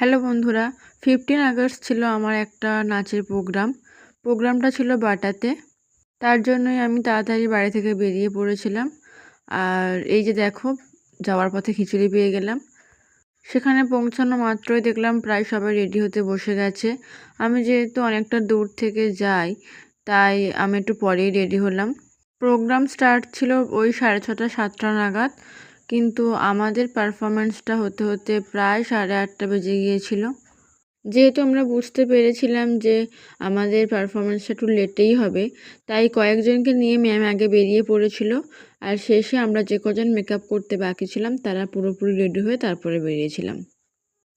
Hello বন্ধুরা, 15 August ছিল আমার একটা নাচের প্রোগ্রামটা ছিল বাটাতে। তার জন্যই আমি তাড়াতাড়ি বাড়ি থেকে বেরিয়ে পড়েছিলাম। আর এই যে দেখো, যাওয়ার পথে খিচুড়ি পেয়ে গেলাম। সেখানে পৌঁছানো মাত্রই দেখলাম প্রায় সবাই রেডি হতে বসে গেছে। আমি যেহেতু অনেকটা দূর থেকে যাই, তাই আমি একটু পরেই রেডি হলাম। প্রোগ্রাম স্টার্ট ছিল ওই 6:30 7টা নাগাদ, কিন্তু আমাদের পারফরমেন্সটা হতে হতে প্রায় 8:30 বেজে গিয়েছিল। যেহেতু আমরা বুঝতে পেরেছিলাম যে আমাদের পারফরমেন্সটা একটু লেটেই হবে, তাই কয়েকজনকে নিয়ে ম্যাম আগে বেরিয়ে পড়েছিল। আর শেষে আমরা যে কজন মেকআপ করতে বাকি ছিলাম তারা পুরোপুরি রেডি হয়ে তারপরে বেরিয়েছিলাম।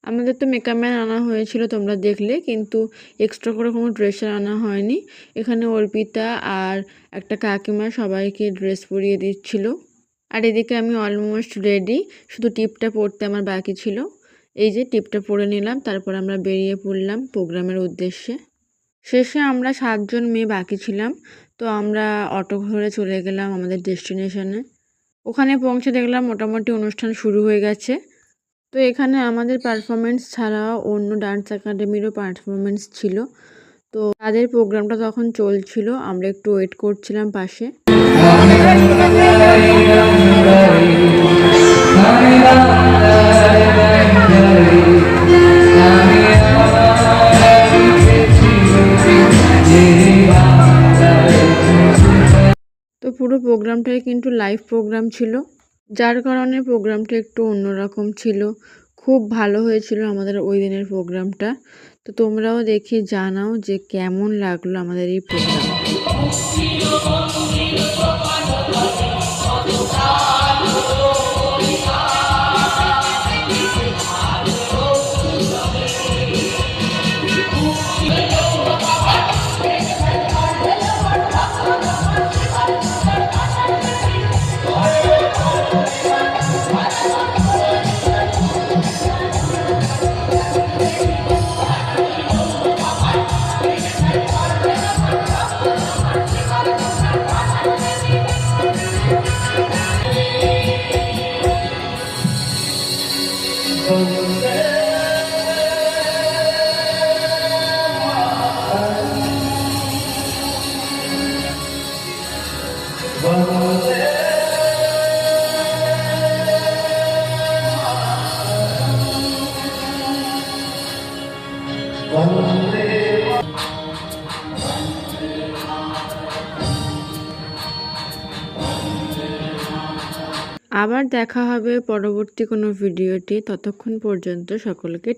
আমাদের তো মেকআপ ম্যান আনা হয়েছিল, তোমরা দেখলে, কিন্তু এক্সট্রা করে কোনো ড্রেসার আনা হয়নি। এখানে অর্পিতা আর একটা কাকিমা সবাইকে ড্রেস পরিয়ে দিচ্ছিল। আর এদিকে আমি অলমোস্ট রেডি, শুধু টিপটা পরতে আমার বাকি ছিল। এই যে টিপটা পরে নিলাম, তারপর আমরা বেরিয়ে পড়লাম প্রোগ্রামের উদ্দেশ্যে। শেষে আমরা 7জন মেয়ে বাকি ছিলাম, তো আমরা অটো ধরে চলে গেলাম আমাদের ডেস্টিনেশনে। ওখানে পৌঁছে দেখলাম মোটামুটি অনুষ্ঠান শুরু হয়ে গেছে। তো এখানে আমাদের পারফরমেন্স ছাড়াও অন্য ডান্স একাডেমিরও পারফরমেন্স ছিল। তো তাদের প্রোগ্রামটা তখন চলছিল, আমরা একটু ওয়েট করছিলাম পাশে। তো পুরো প্রোগ্রামটাই কিন্তু লাইভ প্রোগ্রাম ছিল, যার কারণে প্রোগ্রামটা একটু অন্যরকম ছিল। খুব ভালো হয়েছিল আমাদের ওই দিনের প্রোগ্রামটা। তো তোমরাও দেখে জানাও যে কেমন লাগলো আমাদের এই প্রোগ্রাম। আবার দেখা হবে পরবর্তী কোনো ভিডিওতে। ততক্ষণ পর্যন্ত সকলকে